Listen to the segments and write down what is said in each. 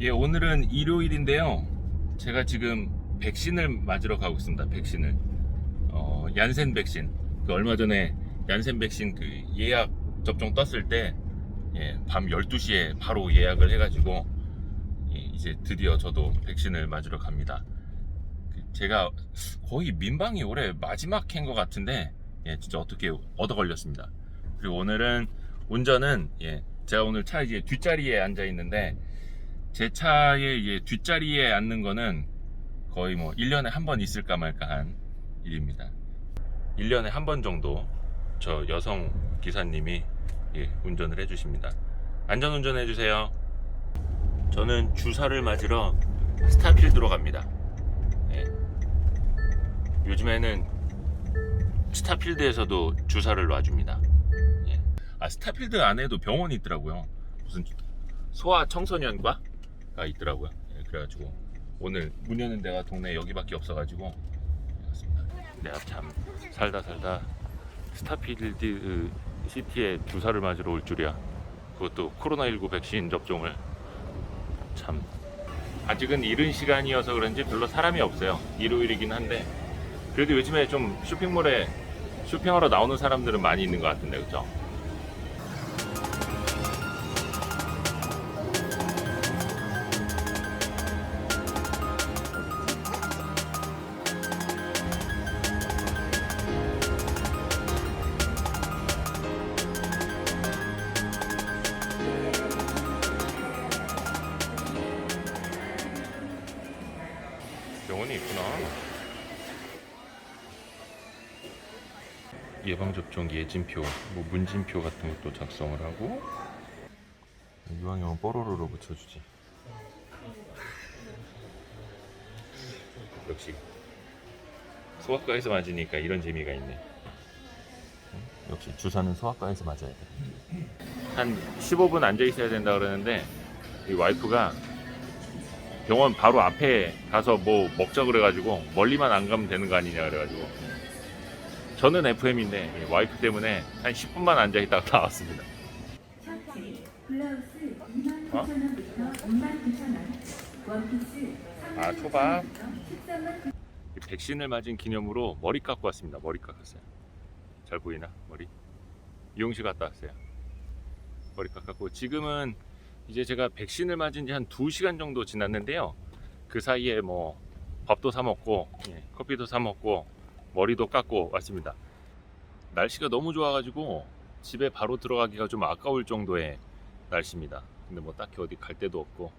예, 오늘은 일요일인데요. 제가 지금 백신을 맞으러 가고 있습니다. 백신을. 얀센 백신. 그 얼마 전에 얀센 백신 그 예약 접종 떴을 때, 예, 밤 12시에 바로 예약을 해가지고, 예, 이제 드디어 저도 백신을 맞으러 갑니다. 제가 거의 민방위 올해 마지막 해인 것 같은데, 예, 진짜 어떻게 얻어 걸렸습니다. 그리고 오늘은 운전은, 예, 제가 오늘 차 이제 뒷자리에 앉아 있는데, 제 차의 이제 뒷자리에 앉는 거는 거의 뭐 1년에 한 번 있을까 말까 한 일입니다. 1년에 한 번 정도 저 여성 기사님이, 예, 운전을 해주십니다. 안전 운전해 주세요. 저는 주사를 맞으러 스타필드로 갑니다. 예. 요즘에는 스타필드에서도 주사를 놔줍니다. 예. 스타필드 안에도 병원이 있더라고요. 무슨 소아청소년과가 있더라고요. 예, 그래가지고 오늘 문 여는 데가 동네 여기밖에 없어가지고 왔습니다. 내가 참 살다 스타필드 시티에 주사를 맞으러 올 줄이야. 그것도 코로나19 백신 접종을. 참 아직은 이른 시간이어서 그런지 별로 사람이 없어요. 일요일이긴 한데 그래도 요즘에 좀 쇼핑몰에 쇼핑하러 나오는 사람들은 많이 있는 것 같은데, 그렇죠? 병원이 있구나. 예방접종 예진표, 뭐 문진표 같은 것도 작성을 하고, 이왕이면 뽀로로로 붙여주지. 역시 소아과에서 맞으니까 이런 재미가 있네. 역시 주사는 소아과에서 맞아야 돼. 한 15분 앉아 있어야 된다 그러는데 이 와이프가 병원 바로 앞에 가서 뭐 먹자 그래가지고 멀리만 안 가면 되는 거 아니냐 그래가지고, 저는 FM인데 와이프 때문에 한 10분만 앉아 있다가 나왔습니다. 어? 초밥. 백신을 맞은 기념으로 머리 깎고 왔습니다. 머리 깎았어요. 잘 보이나? 머리? 미용실 갔다 왔어요. 머리 깎았고, 지금은 이제 제가 백신을 맞은 지 한 2시간 정도 지났는데요. 그 사이에 뭐 밥도 사 먹고, 예, 커피도 사 먹고 머리도 깎고 왔습니다. 날씨가 너무 좋아가지고 집에 바로 들어가기가 좀 아까울 정도의 날씨입니다. 근데 뭐 딱히 어디 갈 데도 없고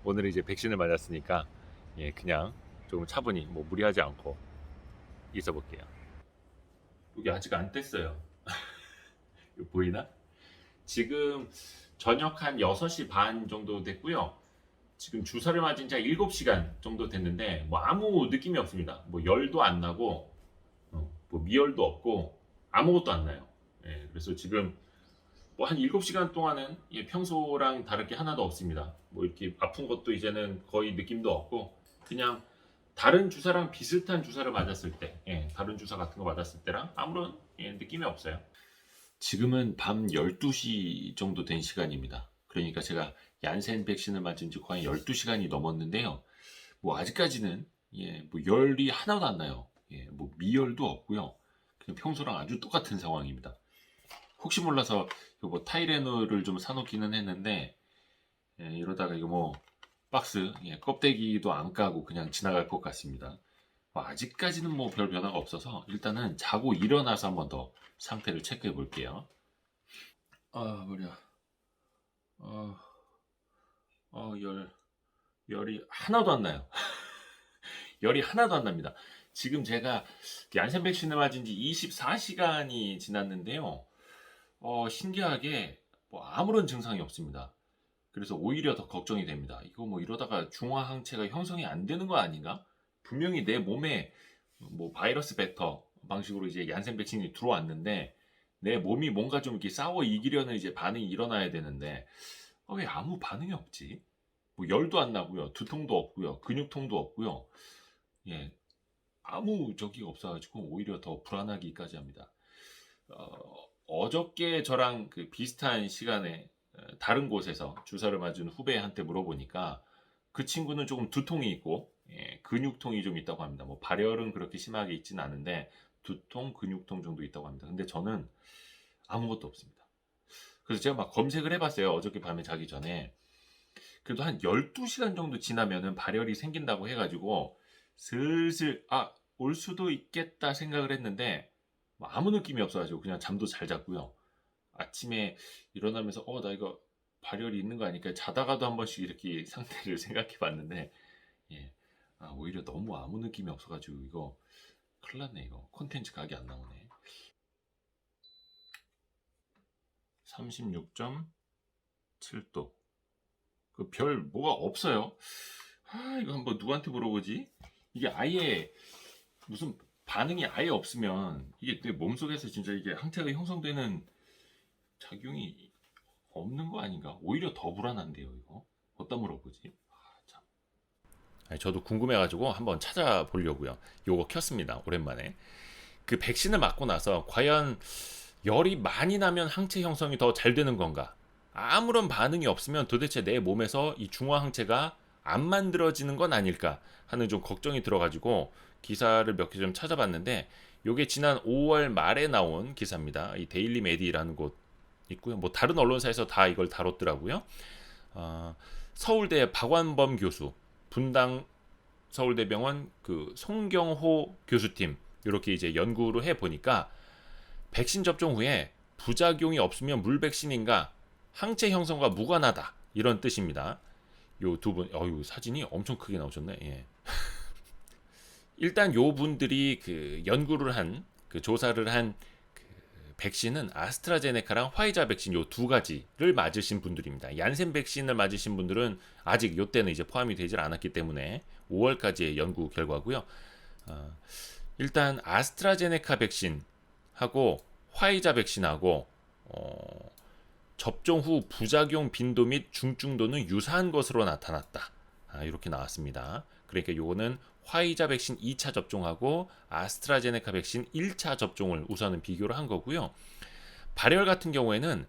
오늘 이제 백신을 맞았으니까, 예, 그냥 조금 차분히 뭐 무리하지 않고 있어 볼게요. 여기 아직 안 뗐어요. 이거 보이나? 지금 저녁 한 6시 반 정도 됐고요. 지금 주사를 맞은 지 7시간 정도 됐는데 뭐 아무 느낌이 없습니다. 뭐 열도 안 나고, 뭐 미열도 없고 아무것도 안 나요. 예, 그래서 지금 뭐 한 7시간 동안은, 예, 평소랑 다를 게 하나도 없습니다. 뭐 이렇게 아픈 것도 이제는 거의 느낌도 없고, 그냥 다른 주사랑 비슷한 주사를 맞았을 때, 예, 다른 주사 같은 거 맞았을 때랑 아무런, 예, 느낌이 없어요. 지금은 밤 12시 정도 된 시간입니다. 그러니까 제가 얀센 백신을 맞은 지 거의 12시간이 넘었는데요. 뭐 아직까지는, 예, 뭐 열이 하나도 안 나요. 예, 뭐 미열도 없고요. 그냥 평소랑 아주 똑같은 상황입니다. 혹시 몰라서 이거 뭐 타이레놀을 좀 사놓기는 했는데, 예, 이러다가 이거 뭐 박스, 예, 껍데기도 안 까고 그냥 지나갈 것 같습니다. 뭐 아직까지는 뭐 별 변화가 없어서 일단은 자고 일어나서 한번 더 상태를 체크해 볼게요. 머리야. 어, 열이 하나도 안 나요. 열이 하나도 안 납니다. 지금 제가 얀센 백신을 맞은 지 24시간이 지났는데요. 신기하게 뭐 아무런 증상이 없습니다. 그래서 오히려 더 걱정이 됩니다. 이거 뭐 이러다가 중화항체가 형성이 안 되는 거 아닌가? 분명히 내 몸에 뭐 바이러스 벡터 방식으로 이제 얀센 백신이 들어왔는데 내 몸이 뭔가 좀 이렇게 싸워 이기려는 이제 반응이 일어나야 되는데, 왜 아무 반응이 없지? 뭐 열도 안 나고요, 두통도 없고요, 근육통도 없고요. 예, 아무 적기가 없어가지고 오히려 더 불안하기까지 합니다. 어저께 저랑 그 비슷한 시간에 다른 곳에서 주사를 맞은 후배한테 물어보니까 그 친구는 조금 두통이 있고 근육통이 좀 있다고 합니다. 뭐 발열은 그렇게 심하게 있지는 않은데 두통, 근육통 정도 있다고 합니다. 근데 저는 아무것도 없습니다. 그래서 제가 막 검색을 해봤어요. 어저께 밤에 자기 전에. 그래도 한 12시간 정도 지나면은 발열이 생긴다고 해가지고 슬슬 올 수도 있겠다 생각을 했는데 뭐 아무 느낌이 없어가지고 그냥 잠도 잘 잤고요. 아침에 일어나면서 나 이거 발열이 있는 거 아닐까 자다가도 한 번씩 이렇게 상태를 생각해 봤는데 예. 오히려 너무 아무 느낌이 없어가지고 이거 큰일 났네. 이거 콘텐츠 각이 안 나오네. 36.7도. 그 별 뭐가 없어요. 이거 한번 누구한테 물어보지? 이게 아예 무슨 반응이 아예 없으면 이게 내 몸속에서 진짜 이게 항체가 형성되는 작용이 없는 거 아닌가? 오히려 더 불안한데요, 이거. 어디다 물어보지? 참. 저도 궁금해가지고 한번 찾아보려고요. 요거 켰습니다. 오랜만에. 그 백신을 맞고 나서 과연 열이 많이 나면 항체 형성이 더 잘 되는 건가? 아무런 반응이 없으면 도대체 내 몸에서 이 중화 항체가 안 만들어지는 건 아닐까 하는 좀 걱정이 들어가지고 기사를 몇 개 좀 찾아봤는데 요게 지난 5월 말에 나온 기사입니다. 이 데일리 메디라는 곳 있고요. 뭐 다른 언론사에서 다 이걸 다뤘더라고요. 서울대 박완범 교수, 분당 서울대병원 그 송경호 교수팀 이렇게 이제 연구를 해 보니까 백신 접종 후에 부작용이 없으면 물백신인가 항체 형성과 무관하다 이런 뜻입니다. 요 두 분, 사진이 엄청 크게 나오셨네. 예. 일단 요 분들이 그 연구를 한, 그 조사를 한 그 백신은 아스트라제네카랑 화이자 백신 요 두 가지를 맞으신 분들입니다. 얀센 백신을 맞으신 분들은 아직 요 때는 이제 포함이 되질 않았기 때문에 5월까지의 연구 결과고요. 일단 아스트라제네카 백신하고 화이자 백신하고 접종 후 부작용 빈도 및 중증도는 유사한 것으로 나타났다. 이렇게 나왔습니다. 그러니까 요거는 화이자 백신 2차 접종하고 아스트라제네카 백신 1차 접종을 우선은 비교를 한 거고요. 발열 같은 경우에는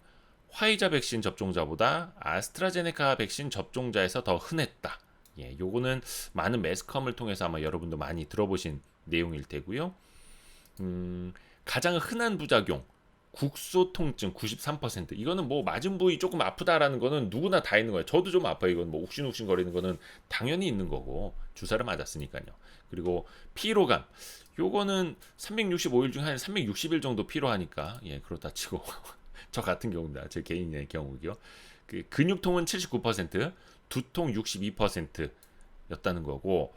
화이자 백신 접종자보다 아스트라제네카 백신 접종자에서 더 흔했다. 요거는 많은 매스컴을 통해서 아마 여러분도 많이 들어보신 내용일 테고요. 가장 흔한 부작용 국소 통증 93%. 이거는 뭐 맞은 부위 조금 아프다라는 거는 누구나 다 있는 거예요. 저도 좀 아파요. 이건 뭐 욱신욱신 거리는 거는 당연히 있는 거고 주사를 맞았으니까요. 그리고 피로감. 요거는 365일 중에 한 360일 정도 피로하니까 그렇다 치고 저 같은 경우입니다. 제 개인의 경우요. 그 근육통은 79%, 두통 62%였다는 거고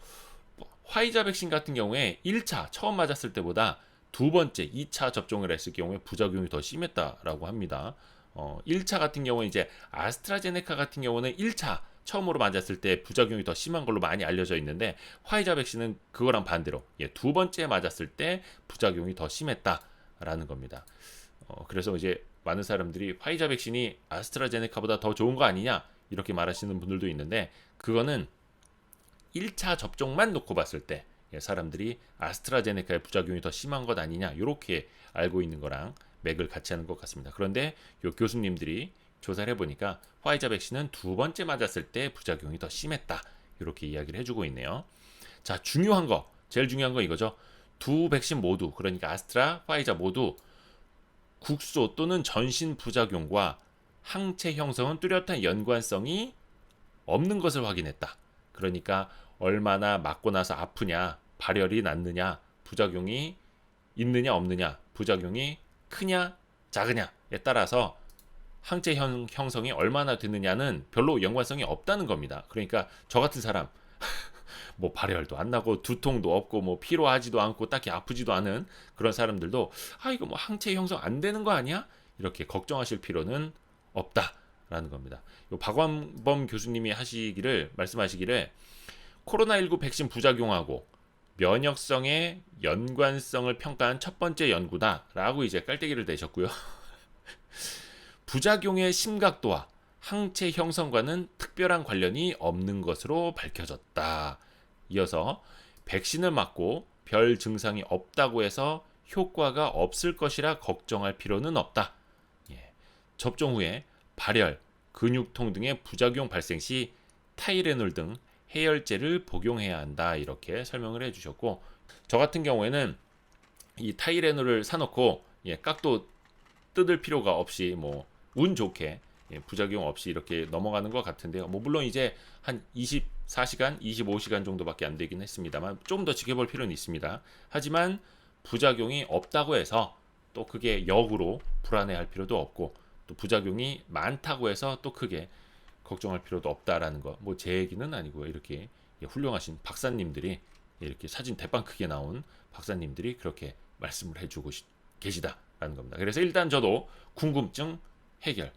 화이자 백신 같은 경우에 1차 처음 맞았을 때보다 두 번째 2차 접종을 했을 경우에 부작용이 더 심했다라고 합니다. 1차 같은 경우는 이제 아스트라제네카 같은 경우는 1차 처음으로 맞았을 때 부작용이 더 심한 걸로 많이 알려져 있는데 화이자 백신은 그거랑 반대로 두 번째 맞았을 때 부작용이 더 심했다라는 겁니다. 그래서 이제 많은 사람들이 화이자 백신이 아스트라제네카보다 더 좋은 거 아니냐 이렇게 말하시는 분들도 있는데 그거는 1차 접종만 놓고 봤을 때 사람들이 아스트라제네카의 부작용이 더 심한 것 아니냐 이렇게 알고 있는 거랑 맥을 같이 하는 것 같습니다. 그런데 요 교수님들이 조사를 해보니까 화이자 백신은 두 번째 맞았을 때 부작용이 더 심했다 이렇게 이야기를 해주고 있네요. 자, 중요한 거, 제일 중요한 거 이거죠. 두 백신 모두, 그러니까 아스트라, 화이자 모두 국소 또는 전신 부작용과 항체 형성은 뚜렷한 연관성이 없는 것을 확인했다. 그러니까 얼마나 맞고 나서 아프냐, 발열이 났느냐, 부작용이 있느냐 없느냐, 부작용이 크냐 작으냐에 따라서 항체 형성이 얼마나 되느냐는 별로 연관성이 없다는 겁니다. 그러니까 저 같은 사람 뭐 발열도 안 나고 두통도 없고 뭐 피로하지도 않고 딱히 아프지도 않은 그런 사람들도 이거 뭐 항체 형성 안 되는 거 아니야? 이렇게 걱정하실 필요는 없다라는 겁니다. 박완범 교수님이 말씀하시기를 코로나19 백신 부작용하고 면역성의 연관성을 평가한 첫 번째 연구다라고 이제 깔때기를 대셨고요. 부작용의 심각도와 항체 형성과는 특별한 관련이 없는 것으로 밝혀졌다. 이어서 백신을 맞고 별 증상이 없다고 해서 효과가 없을 것이라 걱정할 필요는 없다. 접종 후에 발열, 근육통 등의 부작용 발생 시 타이레놀 등 해열제를 복용해야 한다 이렇게 설명을 해주셨고, 저 같은 경우에는 이 타이레놀을 사놓고 깍도 뜯을 필요가 없이 뭐 운 좋게 부작용 없이 이렇게 넘어가는 것 같은데요. 뭐 물론 이제 한 24시간, 25시간 정도밖에 안 되긴 했습니다만 좀 더 지켜볼 필요는 있습니다. 하지만 부작용이 없다고 해서 또 그게 역으로 불안해할 필요도 없고, 또 부작용이 많다고 해서 또 크게 걱정할 필요도 없다라는 거. 뭐 제 얘기는 아니고요. 이렇게 훌륭하신 박사님들이, 이렇게 사진 대빵 크게 나온 박사님들이 그렇게 말씀을 해주고 계시다라는 겁니다. 그래서 일단 저도 궁금증 해결,